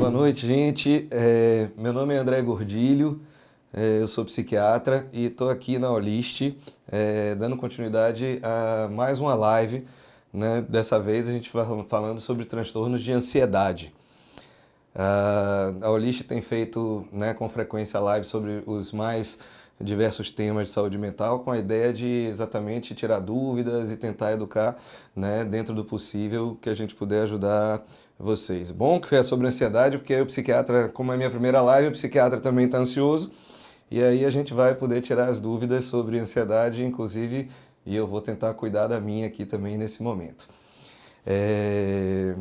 Boa noite, gente. Meu nome é André Gordilho, eu sou psiquiatra e estou aqui na Olist, dando continuidade a mais uma live, né? Dessa vez a gente vai falando sobre transtornos de ansiedade. A Olist tem feito, né, com frequência lives sobre os mais diversos temas de saúde mental com a ideia de exatamente tirar dúvidas e tentar educar, né, dentro do possível que a gente puder ajudar vocês. Bom que é sobre ansiedade, porque o psiquiatra, como é a minha primeira live, o psiquiatra também está ansioso e aí a gente vai poder tirar as dúvidas sobre ansiedade, inclusive, e eu vou tentar cuidar da minha aqui também nesse momento. É,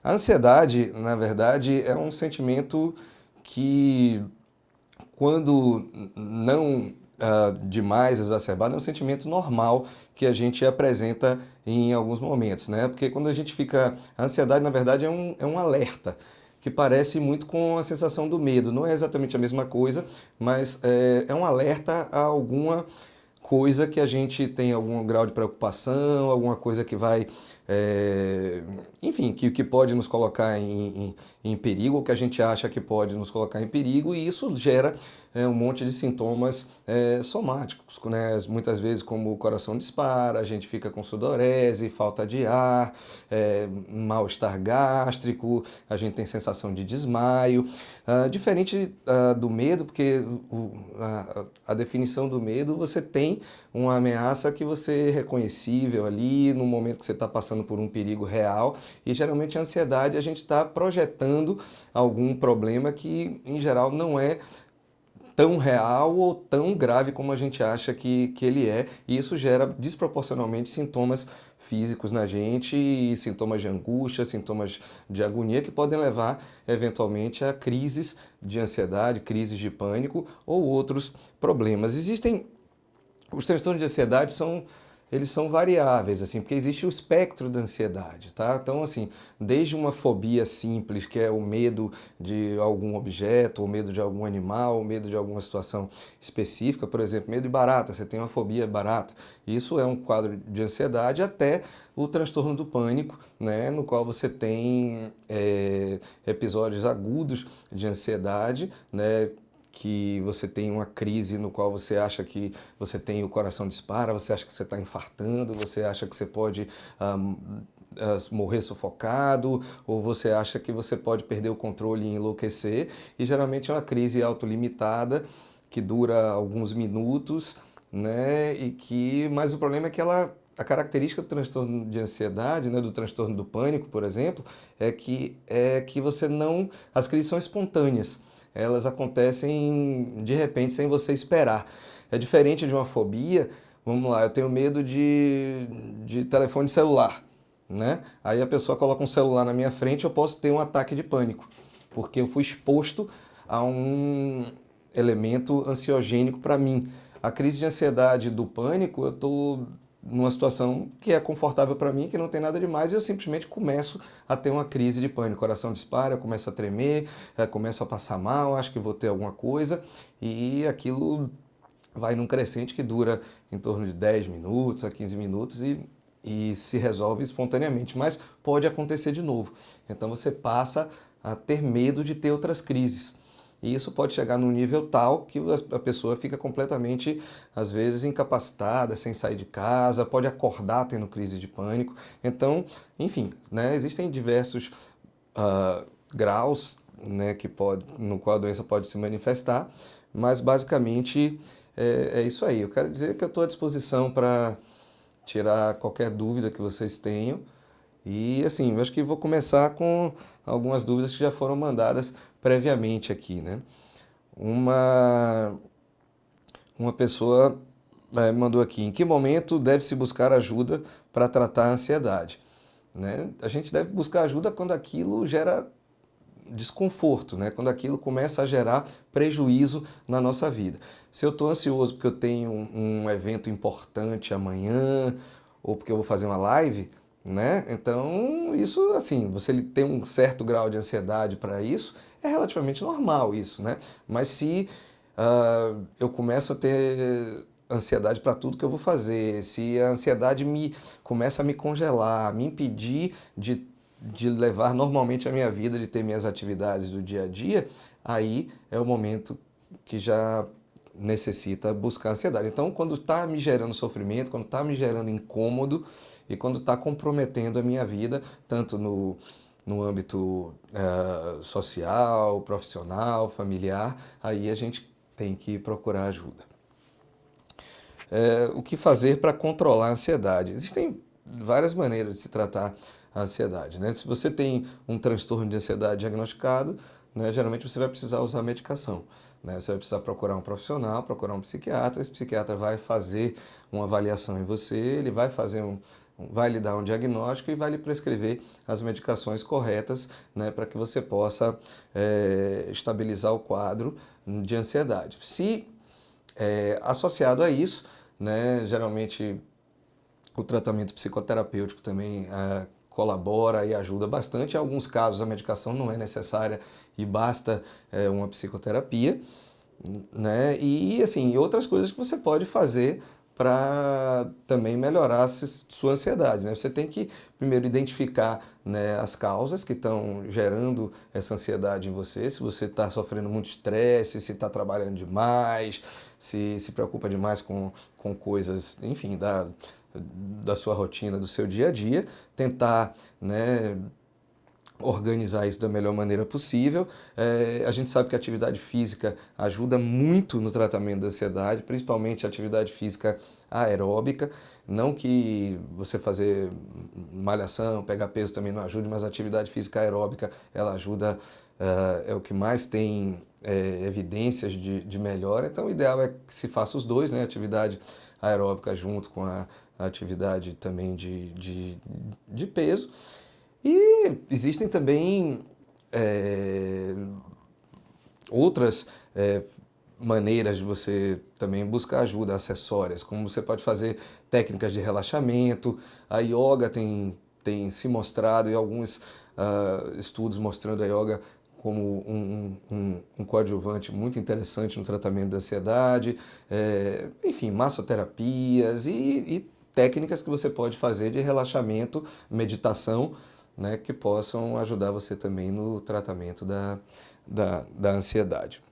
A ansiedade, na verdade, é um sentimento que, quando não demais exacerbado, é um sentimento normal que a gente apresenta em alguns momentos, né? Porque quando a gente fica... A ansiedade, na verdade, é um alerta que parece muito com a sensação do medo. Não é exatamente a mesma coisa, mas é um alerta a alguma coisa que a gente tem algum grau de preocupação, alguma coisa que vai, enfim, que pode nos colocar em perigo, ou que a gente acha que pode nos colocar em perigo, e isso gera um monte de sintomas somáticos, né? Muitas vezes, como o coração dispara, a gente fica com sudorese, falta de ar, mal-estar gástrico, a gente tem sensação de desmaio. Diferente do medo, porque a definição do medo, você tem uma ameaça que você é reconhecível ali no momento que você está passando por um perigo real, e geralmente a ansiedade a gente está projetando algum problema que em geral não é tão real ou tão grave como a gente acha que ele é, e isso gera desproporcionalmente sintomas físicos na gente, e sintomas de angústia, sintomas de agonia que podem levar eventualmente a crises de ansiedade, crises de pânico ou outros problemas. Os transtornos de ansiedade eles são variáveis, assim, porque existe o espectro da ansiedade, tá? Então, assim, desde uma fobia simples, que é o medo de algum objeto, ou medo de algum animal, ou medo de alguma situação específica, por exemplo, medo de barata, você tem uma fobia barata, isso é um quadro de ansiedade, até o transtorno do pânico, né, no qual você tem episódios agudos de ansiedade, né, que você tem uma crise no qual você acha que você tem o coração dispara, você acha que você está infartando, você acha que você pode morrer sufocado, ou você acha que você pode perder o controle e enlouquecer, e geralmente é uma crise autolimitada que dura alguns minutos, né? Mas o problema é que a característica do transtorno de ansiedade, né, do transtorno do pânico, por exemplo, é que você não, as crises são espontâneas. Elas acontecem de repente sem você esperar. É diferente de uma fobia. Vamos lá, eu tenho medo de telefone celular, né? Aí a pessoa coloca um celular na minha frente, eu posso ter um ataque de pânico, porque eu fui exposto a um elemento ansiogênico para mim. A crise de ansiedade do pânico, eu estou numa situação que é confortável para mim, que não tem nada demais, e eu simplesmente começo a ter uma crise de pânico. O coração dispara, eu começo a tremer, começo a passar mal, acho que vou ter alguma coisa, e aquilo vai num crescente que dura em torno de 10 minutos a 15 minutos e se resolve espontaneamente, mas pode acontecer de novo. Então você passa a ter medo de ter outras crises. E isso pode chegar num nível tal que a pessoa fica completamente, às vezes, incapacitada, sem sair de casa, pode acordar tendo crise de pânico. Então, enfim, né, existem diversos graus, né, no qual a doença pode se manifestar, mas basicamente é isso aí. Eu quero dizer que eu estou à disposição para tirar qualquer dúvida que vocês tenham. E assim, eu acho que vou começar com algumas dúvidas que já foram mandadas previamente aqui, né? Uma, uma pessoa mandou aqui: em que momento deve-se buscar ajuda para tratar a ansiedade? Né? A gente deve buscar ajuda quando aquilo gera desconforto, né? Quando aquilo começa a gerar prejuízo na nossa vida. Se eu estou ansioso porque eu tenho um evento importante amanhã, ou porque eu vou fazer uma live, né? Então, isso, assim, você tem um certo grau de ansiedade para isso, é relativamente normal isso, né? Mas se eu começo a ter ansiedade para tudo que eu vou fazer, se a ansiedade começa a me congelar, me impedir de de levar normalmente a minha vida, de ter minhas atividades do dia a dia, aí é o momento que já necessita buscar ansiedade. Então, quando está me gerando sofrimento, quando está me gerando incômodo e quando está comprometendo a minha vida, tanto no âmbito social, profissional, familiar, aí a gente tem que procurar ajuda. O que fazer para controlar a ansiedade? Existem várias maneiras de se tratar a ansiedade, né? Se você tem um transtorno de ansiedade diagnosticado, né, geralmente você vai precisar usar medicação, né? Você vai precisar procurar um profissional, procurar um psiquiatra. Esse psiquiatra vai fazer uma avaliação em você, ele vai vai lhe dar um diagnóstico e vai lhe prescrever as medicações corretas, né, para que você possa estabilizar o quadro de ansiedade. Se associado a isso, né, geralmente o tratamento psicoterapêutico também colabora e ajuda bastante. Em alguns casos a medicação não é necessária e basta uma psicoterapia, né? E assim, outras coisas que você pode fazer para também melhorar a sua ansiedade, né? Você tem que primeiro identificar, né, as causas que estão gerando essa ansiedade em você. Se você está sofrendo muito estresse, se está trabalhando demais, se preocupa demais com coisas, enfim, da sua rotina, do seu dia a dia, tentar, né, organizar isso da melhor maneira possível. A gente sabe que a atividade física ajuda muito no tratamento da ansiedade, principalmente a atividade física aeróbica. Não que você fazer malhação, pegar peso também não ajude, mas a atividade física aeróbica, ela ajuda, é o que mais tem evidências de melhora. Então o ideal é que se faça os dois, né? Atividade aeróbica junto com a atividade também de peso. E existem também outras maneiras de você também buscar ajuda acessórias, como você pode fazer técnicas de relaxamento. A yoga tem se mostrado, e alguns estudos mostrando a yoga como um coadjuvante muito interessante no tratamento da ansiedade. Enfim, massoterapias e técnicas que você pode fazer de relaxamento, meditação, né, que possam ajudar você também no tratamento da ansiedade.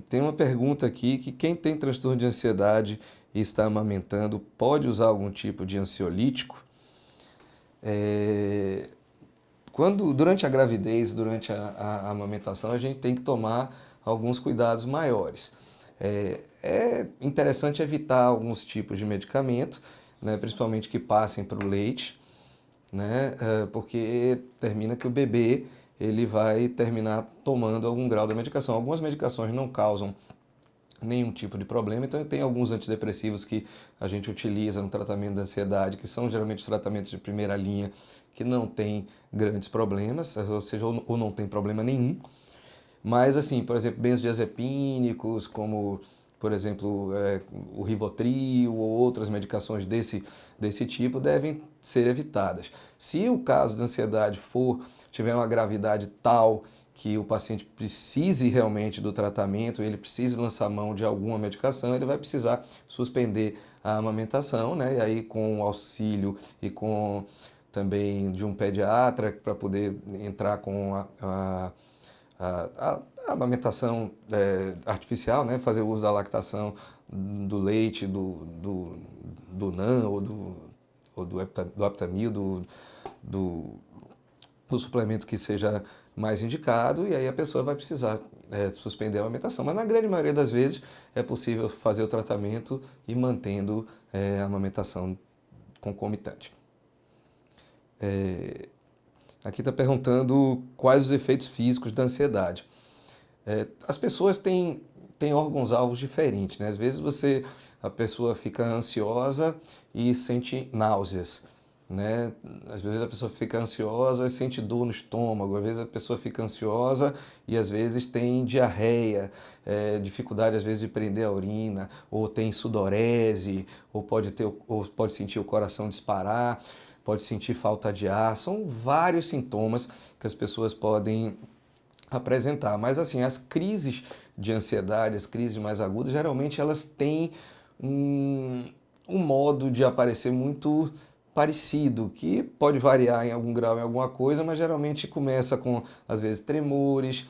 Tem uma pergunta aqui que quem tem transtorno de ansiedade e está amamentando pode usar algum tipo de ansiolítico? Durante a gravidez, durante a amamentação, a gente tem que tomar alguns cuidados maiores. É interessante evitar alguns tipos de medicamento, né, principalmente que passem para o leite, né, porque termina que o bebê ele vai terminar tomando algum grau da medicação. Algumas medicações não causam nenhum tipo de problema, então tem alguns antidepressivos que a gente utiliza no tratamento da ansiedade, que são geralmente os tratamentos de primeira linha, que não tem grandes problemas, ou seja, ou não tem problema nenhum. Mas assim, por exemplo, benzodiazepínicos, como por exemplo o Rivotril ou outras medicações desse tipo, devem ser evitadas. Se o caso de ansiedade tiver uma gravidade tal que o paciente precise realmente do tratamento, ele precise lançar mão de alguma medicação, ele vai precisar suspender a amamentação, né? E aí com o auxílio e com também de um pediatra para poder entrar com a amamentação artificial, né? Fazer uso da lactação do leite, do NAN ou do Aptamil, do suplemento que seja mais indicado, e aí a pessoa vai precisar suspender a amamentação. Mas na grande maioria das vezes é possível fazer o tratamento e mantendo a amamentação concomitante. Aqui está perguntando quais os efeitos físicos da ansiedade. As pessoas têm órgãos-alvos diferentes, né? Às vezes a pessoa fica ansiosa e sente náuseas, né? Às vezes a pessoa fica ansiosa e sente dor no estômago, às vezes a pessoa fica ansiosa e às vezes tem diarreia, dificuldade às vezes de prender a urina, ou tem sudorese, ou pode sentir o coração disparar, pode sentir falta de ar. São vários sintomas que as pessoas podem apresentar. Mas assim, as crises de ansiedade, as crises mais agudas, geralmente elas têm um modo de aparecer muito parecido, que pode variar em algum grau em alguma coisa, mas geralmente começa com, às vezes, tremores,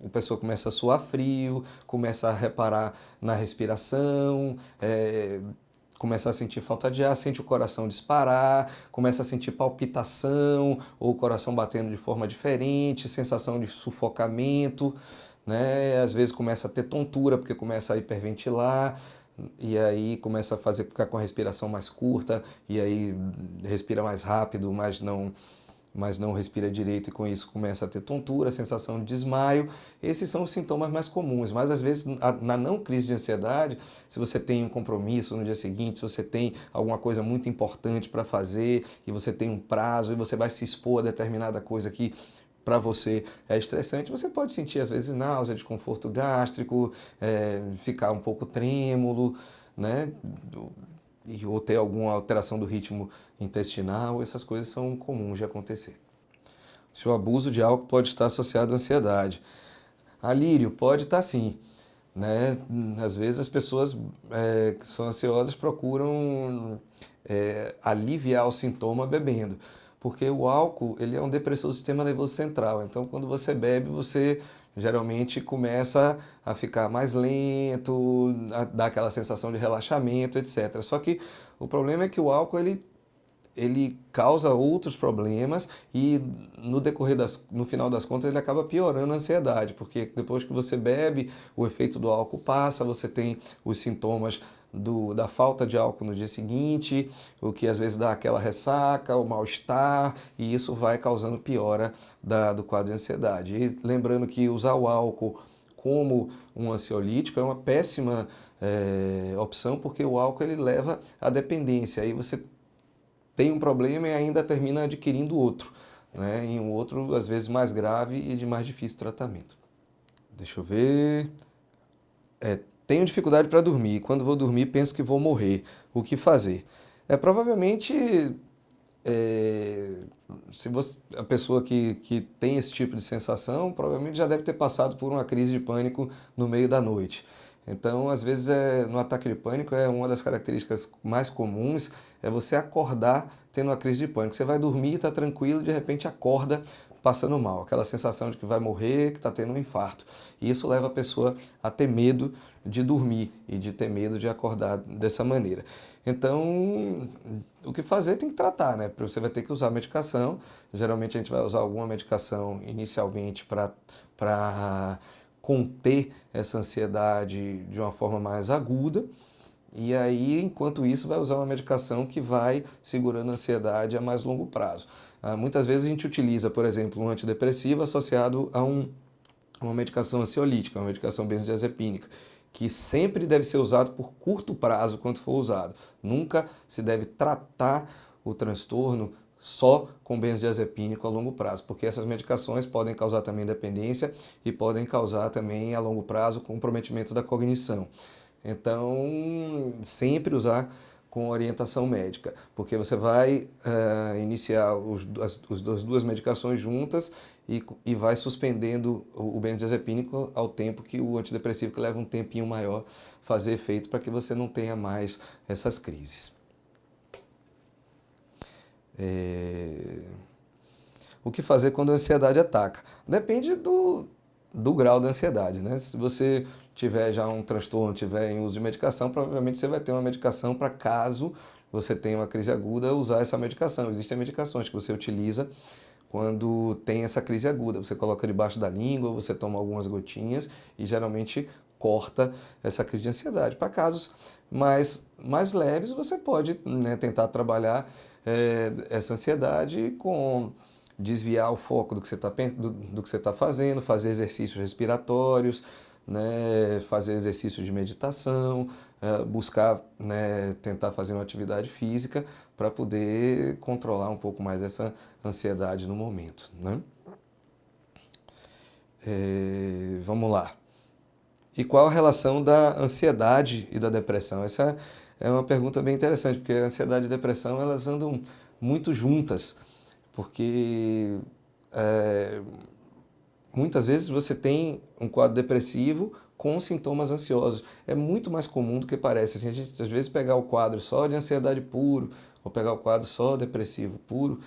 a pessoa começa a suar frio, começa a reparar na respiração, começa a sentir falta de ar, sente o coração disparar, começa a sentir palpitação, ou o coração batendo de forma diferente, sensação de sufocamento, né? Às vezes começa a ter tontura, porque começa a hiperventilar, e aí começa a ficar com a respiração mais curta, e aí respira mais rápido, mas não respira direito e com isso começa a ter tontura, sensação de desmaio. Esses são os sintomas mais comuns, mas às vezes na não crise de ansiedade, se você tem um compromisso no dia seguinte, se você tem alguma coisa muito importante para fazer e você tem um prazo e você vai se expor a determinada coisa que para você é estressante, você pode sentir às vezes náusea, desconforto gástrico, ficar um pouco trêmulo, né? Ou ter alguma alteração do ritmo intestinal, essas coisas são comuns de acontecer. Se o abuso de álcool pode estar associado à ansiedade. Alírio, pode estar sim. Né? Às vezes as pessoas que são ansiosas procuram aliviar o sintoma bebendo, porque o álcool ele é um depressor do sistema nervoso central, então quando você bebe você geralmente começa a ficar mais lento, a dar aquela sensação de relaxamento, etc. Só que o problema é que o álcool ele causa outros problemas e no final das contas ele acaba piorando a ansiedade, porque depois que você bebe, o efeito do álcool passa, você tem os sintomas da falta de álcool no dia seguinte, o que às vezes dá aquela ressaca, o mal-estar, e isso vai causando piora do quadro de ansiedade. E lembrando que usar o álcool como um ansiolítico é uma péssima opção, porque o álcool ele leva à dependência, aí você tem um problema e ainda termina adquirindo outro, né? E um outro, às vezes, mais grave e de mais difícil tratamento. Deixa eu ver. Tenho dificuldade para dormir. Quando vou dormir, penso que vou morrer. O que fazer? Provavelmente, se você, a pessoa que tem esse tipo de sensação, provavelmente já deve ter passado por uma crise de pânico no meio da noite. Então, às vezes, no ataque de pânico, uma das características mais comuns é você acordar tendo uma crise de pânico. Você vai dormir, está tranquilo, de repente acorda passando mal, aquela sensação de que vai morrer, que está tendo um infarto. E isso leva a pessoa a ter medo de dormir e de ter medo de acordar dessa maneira. Então, o que fazer tem que tratar, né? Você vai ter que usar medicação. Geralmente a gente vai usar alguma medicação inicialmente para conter essa ansiedade de uma forma mais aguda. E aí, enquanto isso, vai usar uma medicação que vai segurando a ansiedade a mais longo prazo. Muitas vezes a gente utiliza, por exemplo, um antidepressivo associado a uma medicação ansiolítica, uma medicação benzodiazepínica, que sempre deve ser usado por curto prazo quando for usado. Nunca se deve tratar o transtorno só com benzodiazepínico a longo prazo, porque essas medicações podem causar também dependência e podem causar também a longo prazo comprometimento da cognição. Então, sempre usar com orientação médica, porque você vai iniciar as duas medicações juntas e vai suspendendo o benzodiazepínico ao tempo que o antidepressivo, que leva um tempinho maior, fazer efeito para que você não tenha mais essas crises. O que fazer quando a ansiedade ataca? Depende do grau da ansiedade, né? Se você tiver já um transtorno, tiver em uso de medicação, provavelmente você vai ter uma medicação para caso você tenha uma crise aguda, usar essa medicação. Existem medicações que você utiliza quando tem essa crise aguda. Você coloca debaixo da língua, você toma algumas gotinhas e geralmente corta essa crise de ansiedade. Para casos mais leves, você pode, né, tentar trabalhar essa ansiedade com desviar o foco do que você está fazendo, fazer exercícios respiratórios, né, fazer exercícios de meditação, buscar, né, tentar fazer uma atividade física para poder controlar um pouco mais essa ansiedade no momento, né? Vamos lá. E qual a relação da ansiedade e da depressão? Essa é uma pergunta bem interessante, porque a ansiedade e a depressão elas andam muito juntas, porque muitas vezes você tem um quadro depressivo com sintomas ansiosos. É muito mais comum do que parece. Assim, a gente às vezes pegar o quadro só de ansiedade puro, ou pegar o quadro só depressivo puro,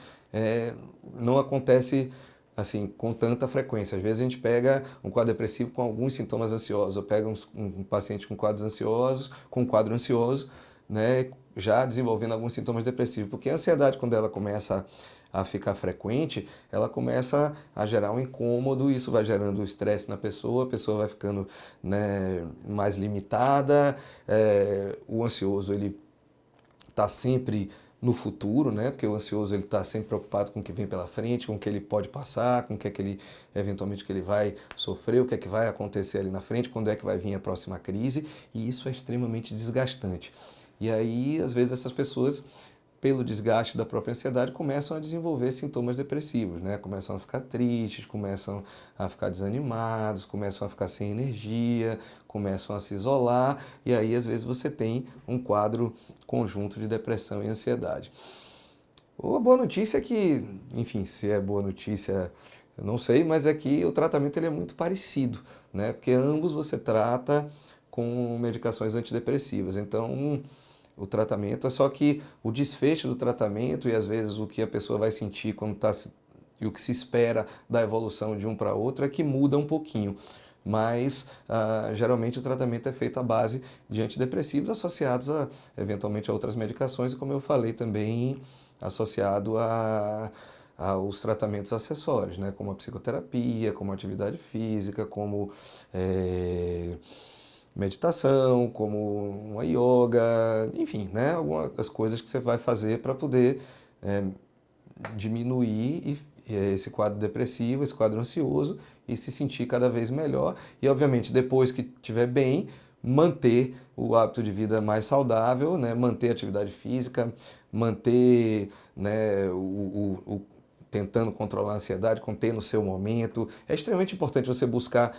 não acontece assim com tanta frequência. Às vezes a gente pega um quadro depressivo com alguns sintomas ansiosos, ou pega um paciente com quadros ansiosos, com um quadro ansioso, né, já desenvolvendo alguns sintomas depressivos, porque a ansiedade, quando ela começa a ficar frequente, ela começa a gerar um incômodo, isso vai gerando estresse na pessoa, a pessoa vai ficando, né, mais limitada, o ansioso ele está sempre no futuro, né? Porque o ansioso ele está sempre preocupado com o que vem pela frente, com o que ele pode passar, com o que é que ele eventualmente que ele vai sofrer, o que é que vai acontecer ali na frente, quando é que vai vir a próxima crise, e isso é extremamente desgastante. E aí, às vezes, essas pessoas, pelo desgaste da própria ansiedade, começam a desenvolver sintomas depressivos, né? Começam a ficar tristes, começam a ficar desanimados, começam a ficar sem energia, começam a se isolar, e aí às vezes você tem um quadro conjunto de depressão e ansiedade. A boa notícia é que, enfim, se é boa notícia, eu não sei, mas é que o tratamento ele é muito parecido, né? Porque ambos você trata com medicações antidepressivas. Então, o tratamento é só que o desfecho do tratamento e às vezes o que a pessoa vai sentir quando está e o que se espera da evolução de um para outro é que muda um pouquinho. Mas geralmente o tratamento é feito à base de antidepressivos associados eventualmente a outras medicações e, como eu falei, também associado aos tratamentos acessórios, né? Como a psicoterapia, como a atividade física, como meditação, como uma yoga, enfim, né? Algumas das coisas que você vai fazer para poder diminuir esse quadro depressivo, esse quadro ansioso e se sentir cada vez melhor. E, obviamente, depois que estiver bem, manter o hábito de vida mais saudável, né? Manter a atividade física, manter, né, tentando controlar a ansiedade, conter no seu momento. É extremamente importante você buscar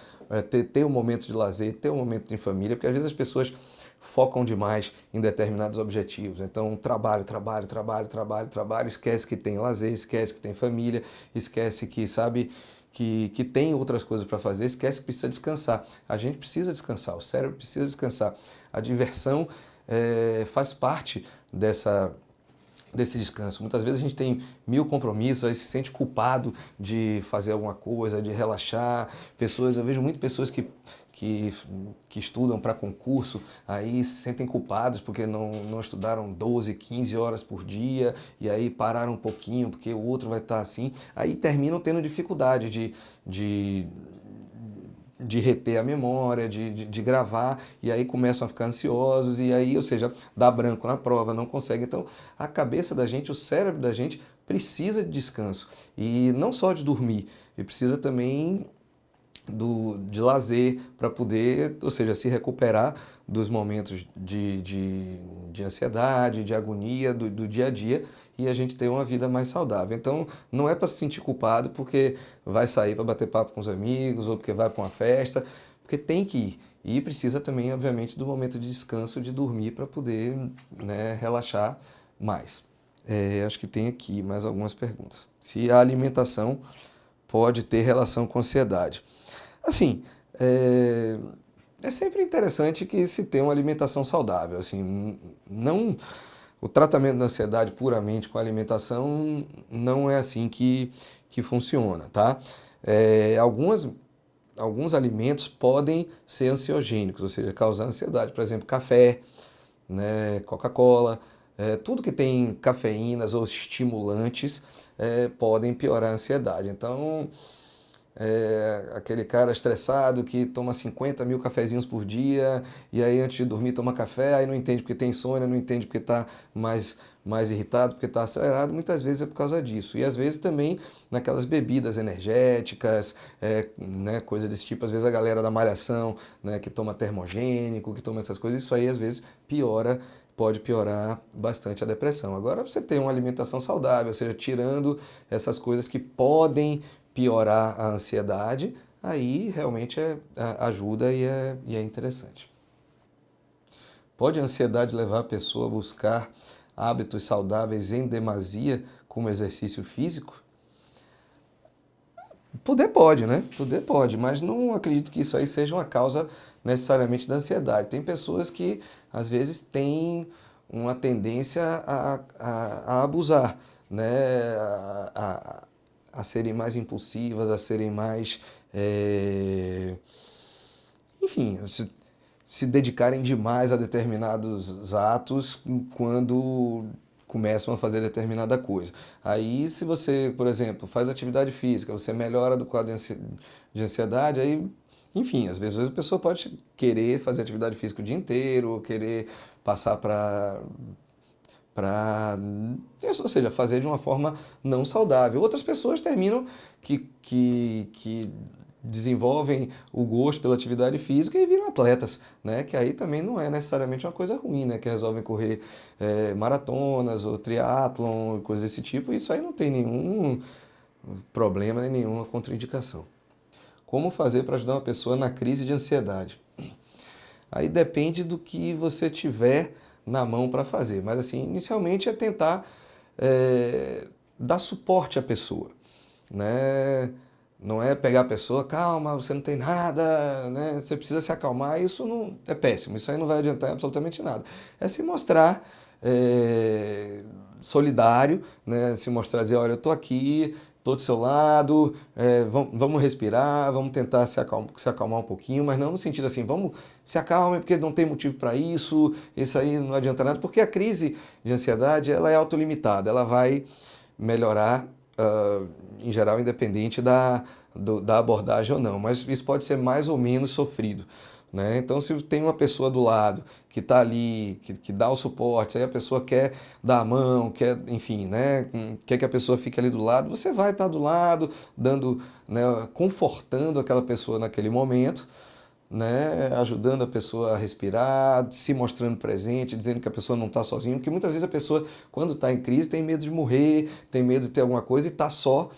ter um momento de lazer, ter um momento em família, porque às vezes as pessoas focam demais em determinados objetivos. Então, trabalho, trabalho, trabalho, trabalho, trabalho, esquece que tem lazer, esquece que tem família, esquece que, sabe, que tem outras coisas para fazer, esquece que precisa descansar. A gente precisa descansar, o cérebro precisa descansar. A diversão faz parte desse descanso. Muitas vezes a gente tem 1000 compromissos, aí se sente culpado de fazer alguma coisa, de relaxar. Eu vejo muitas pessoas que estudam para concurso, aí se sentem culpados porque não estudaram 12, 15 horas por dia, e aí pararam um pouquinho porque o outro vai estar assim. Aí terminam tendo dificuldade de reter a memória, de gravar, e aí começam a ficar ansiosos, e aí, ou seja, dá branco na prova, não consegue. Então, a cabeça da gente, o cérebro da gente precisa de descanso, e não só de dormir, e precisa também de lazer para poder, ou seja, se recuperar dos momentos de ansiedade, de agonia do dia a dia e a gente ter uma vida mais saudável. Então, não é para se sentir culpado porque vai sair para bater papo com os amigos ou porque vai para uma festa, porque tem que ir. E precisa também, obviamente, do momento de descanso, de dormir para poder, né, relaxar mais. Acho que tem aqui mais algumas perguntas. Se a alimentação pode ter relação com ansiedade. Assim, é sempre interessante que se tenha uma alimentação saudável. Assim, não, o tratamento da ansiedade puramente com a alimentação não é assim que funciona, tá? Alguns alimentos podem ser ansiogênicos, ou seja, causar ansiedade. Por exemplo, café, né, Coca-Cola, tudo que tem cafeínas ou estimulantes podem piorar a ansiedade. Então, aquele cara estressado que toma 50 mil cafezinhos por dia e aí antes de dormir toma café, aí não entende porque tem insônia, não entende porque está mais irritado, porque está acelerado, muitas vezes é por causa disso. E às vezes também naquelas bebidas energéticas, né, coisa desse tipo, às vezes a galera da malhação, né, que toma termogênico, que toma essas coisas, isso aí às vezes pode piorar bastante a depressão. Agora você tem uma alimentação saudável, ou seja, tirando essas coisas que podem piorar a ansiedade, aí realmente ajuda e é interessante. Pode a ansiedade levar a pessoa a buscar hábitos saudáveis em demasia, como exercício físico? Poder pode, né? Poder pode, mas não acredito que isso aí seja uma causa necessariamente da ansiedade. Tem pessoas que, às vezes, têm uma tendência a abusar, né? A serem mais impulsivas, a serem mais, enfim, se dedicarem demais a determinados atos quando começam a fazer determinada coisa. Aí, se você, por exemplo, faz atividade física, você melhora do quadro de ansiedade, aí, enfim, às vezes a pessoa pode querer fazer atividade física o dia inteiro, ou querer passar para, ou seja, fazer de uma forma não saudável. Outras pessoas terminam que desenvolvem o gosto pela atividade física e viram atletas, né? Que aí também não é necessariamente uma coisa ruim, né? Que resolvem correr maratonas ou triatlon, coisas desse tipo. Isso aí não tem nenhum problema nem nenhuma contraindicação. Como fazer para ajudar uma pessoa na crise de ansiedade? Aí depende do que você tiver na mão para fazer. Mas assim, inicialmente é tentar dar suporte à pessoa, né? Não é pegar a pessoa, calma, você não tem nada, né? Você precisa se acalmar, isso não é péssimo, isso aí não vai adiantar absolutamente nada. É se mostrar solidário, né? Se mostrar, dizer, olha, eu estou aqui, estou do seu lado, vamos respirar, vamos tentar se acalmar um pouquinho, mas não no sentido assim, vamos se acalmem porque não tem motivo para isso aí não adianta nada, porque a crise de ansiedade ela é autolimitada, ela vai melhorar em geral, independente da abordagem ou não, mas isso pode ser mais ou menos sofrido, né? Então, se tem uma pessoa do lado que está ali, que dá o suporte, aí a pessoa quer dar a mão, quer, enfim, né? Quer que a pessoa fique ali do lado, você vai estar do lado, dando, né? Confortando aquela pessoa naquele momento, né, ajudando a pessoa a respirar, se mostrando presente, dizendo que a pessoa não está sozinha, porque muitas vezes a pessoa, quando está em crise, tem medo de morrer, tem medo de ter alguma coisa e está só,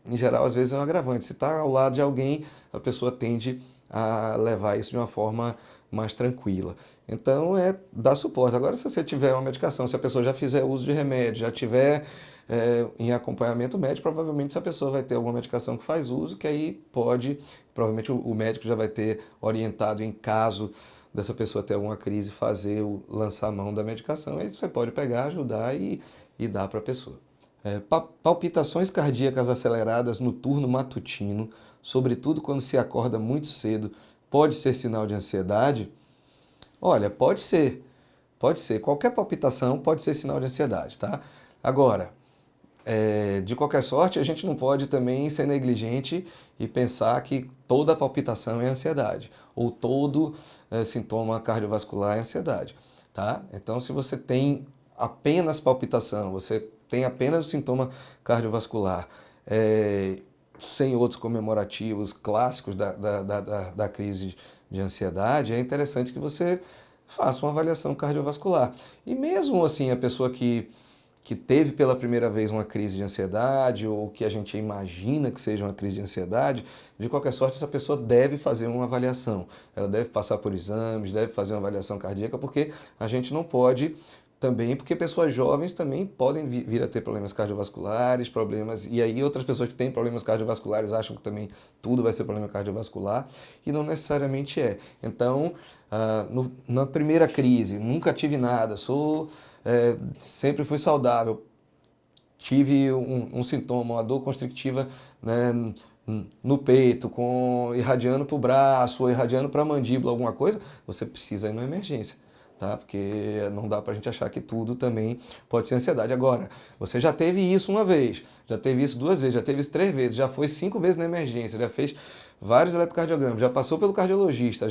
em geral, às vezes é um agravante. Se está ao lado de alguém, a pessoa tende a levar isso de uma forma mais tranquila. Então, é dar suporte. Agora, se você tiver uma medicação, se a pessoa já fizer uso de remédio, já tiver em acompanhamento médico, provavelmente essa pessoa vai ter alguma medicação que faz uso, que aí pode, provavelmente o médico já vai ter orientado em caso dessa pessoa ter alguma crise, fazer lançar a mão da medicação, aí você pode pegar, ajudar e dar para a pessoa. Palpitações cardíacas aceleradas no turno matutino, sobretudo quando se acorda muito cedo, pode ser sinal de ansiedade? Olha, pode ser. Pode ser. Qualquer palpitação pode ser sinal de ansiedade, tá? Agora, de qualquer sorte, a gente não pode também ser negligente e pensar que toda palpitação é ansiedade, ou todo sintoma cardiovascular é ansiedade, tá? Então, se você tem apenas palpitação, você tem apenas o sintoma cardiovascular, sem outros comemorativos clássicos da crise de ansiedade, é interessante que você faça uma avaliação cardiovascular. E mesmo assim, a pessoa que teve pela primeira vez uma crise de ansiedade ou que a gente imagina que seja uma crise de ansiedade, de qualquer sorte essa pessoa deve fazer uma avaliação. Ela deve passar por exames, deve fazer uma avaliação cardíaca, porque a gente não pode também, porque pessoas jovens também podem vir a ter problemas cardiovasculares, e aí outras pessoas que têm problemas cardiovasculares acham que também tudo vai ser problema cardiovascular, e não necessariamente é. Então, na primeira crise, nunca tive nada, sempre fui saudável, tive um sintoma, uma dor constrictiva, né, no peito, irradiando para o braço ou irradiando para a mandíbula, alguma coisa, você precisa ir na emergência. Tá? Porque não dá para a gente achar que tudo também pode ser ansiedade. Agora, você já teve isso uma vez, já teve isso duas vezes, já teve isso 3 vezes, já foi 5 vezes na emergência, já fez vários eletrocardiogramas, já passou pelo cardiologista,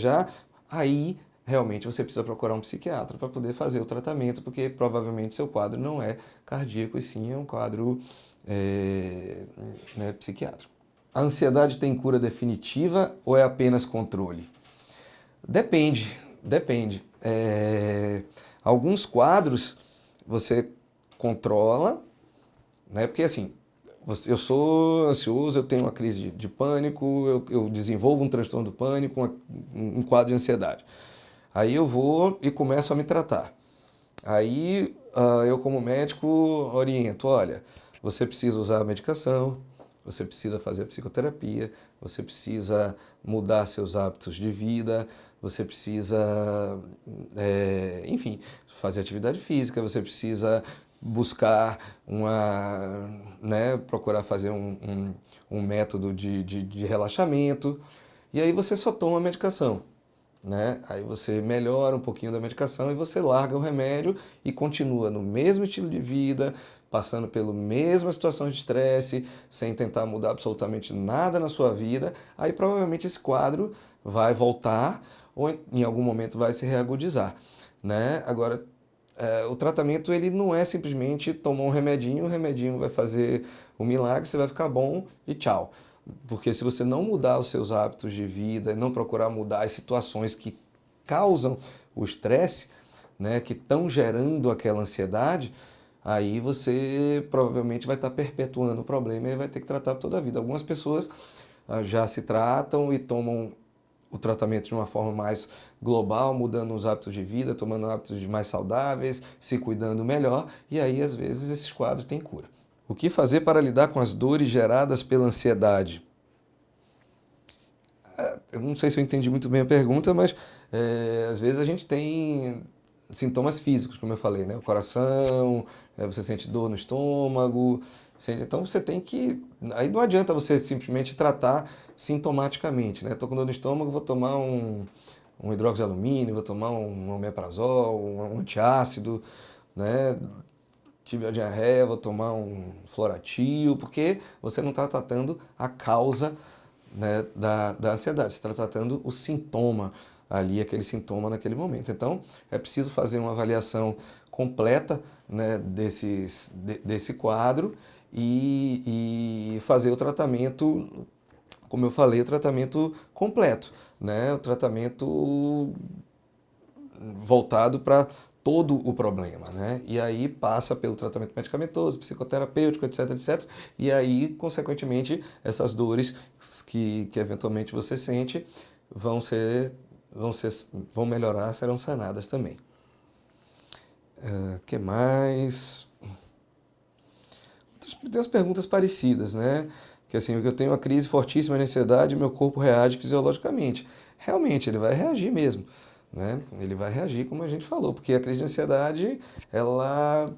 aí realmente você precisa procurar um psiquiatra para poder fazer o tratamento, porque provavelmente seu quadro não é cardíaco e sim é um quadro né, psiquiátrico. A ansiedade tem cura definitiva ou é apenas controle? Depende. Alguns quadros você controla, né? Porque assim, eu sou ansioso, eu tenho uma crise de pânico, eu desenvolvo um transtorno do pânico, um quadro de ansiedade. Aí eu vou e começo a me tratar. Aí eu como médico oriento, olha, você precisa usar a medicação, você precisa fazer a psicoterapia, você precisa mudar seus hábitos de vida, você precisa, enfim, fazer atividade física, você precisa buscar procurar fazer um método de relaxamento, e aí você só toma a medicação. Né? Aí você melhora um pouquinho da medicação e você larga o remédio e continua no mesmo estilo de vida, passando pela mesma situação de estresse, sem tentar mudar absolutamente nada na sua vida. Aí provavelmente esse quadro vai voltar ou em algum momento vai se reagudizar, né? Agora, o tratamento ele não é simplesmente tomar um remedinho, o remedinho vai fazer um milagre, você vai ficar bom e tchau. Porque se você não mudar os seus hábitos de vida, não procurar mudar as situações que causam o estresse, né, que estão gerando aquela ansiedade, aí você provavelmente vai estar perpetuando o problema e vai ter que tratar toda a vida. Algumas pessoas já se tratam e tomam o tratamento de uma forma mais global, mudando os hábitos de vida, tomando hábitos mais saudáveis, se cuidando melhor, e aí às vezes esses quadros têm cura. O que fazer para lidar com as dores geradas pela ansiedade? Eu não sei se eu entendi muito bem a pergunta, mas às vezes a gente tem sintomas físicos, como eu falei, né? O coração, você sente dor no estômago, então você tem que... Aí não adianta você simplesmente tratar sintomaticamente, né? Estou com dor no estômago, vou tomar um hidróxido de alumínio, vou tomar um omeprazol, um antiácido, né? Tive a diarreia, vou tomar um Floratil, porque você não está tratando a causa, né, da ansiedade, você está tratando o sintoma ali, aquele sintoma naquele momento. Então, é preciso fazer uma avaliação completa, né, desse quadro e fazer o tratamento, como eu falei, o tratamento completo, né, o tratamento voltado para todo o problema, né? E aí passa pelo tratamento medicamentoso, psicoterapêutico, etc, etc. E aí, consequentemente, essas dores que eventualmente você sente vão melhorar, serão sanadas também. Que mais? Tem umas perguntas parecidas, né? Que assim, eu tenho uma crise fortíssima de ansiedade, meu corpo reage fisiologicamente. Realmente, ele vai reagir mesmo, né? Ele vai reagir como a gente falou, porque a crise de ansiedade, ela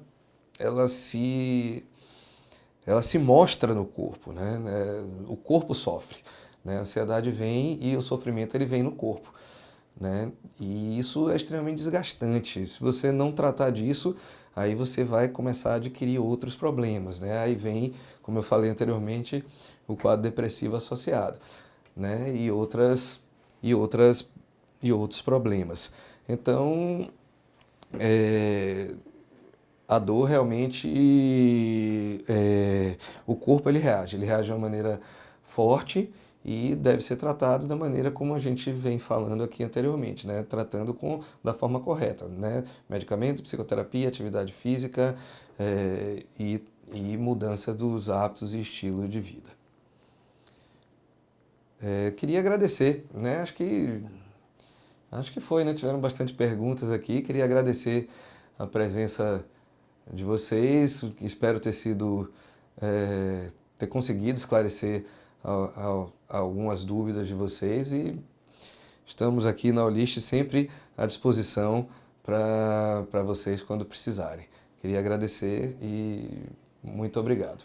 se mostra no corpo, né? O corpo sofre, né? A ansiedade vem e o sofrimento ele vem no corpo, né? E isso é extremamente desgastante. Se você não tratar disso, aí você vai começar a adquirir outros problemas, né? Aí vem, como eu falei anteriormente, o quadro depressivo associado, né? E outros problemas. Então, a dor realmente, o corpo ele reage de uma maneira forte e deve ser tratado da maneira como a gente vem falando aqui anteriormente, né? Tratando da forma correta, né? Medicamento, psicoterapia, atividade física e mudança dos hábitos e estilo de vida. Queria agradecer, né? Acho que foi, né? Tiveram bastante perguntas aqui. Queria agradecer a presença de vocês. Espero ter conseguido esclarecer algumas dúvidas de vocês e estamos aqui na Olist sempre à disposição para vocês quando precisarem. Queria agradecer e muito obrigado.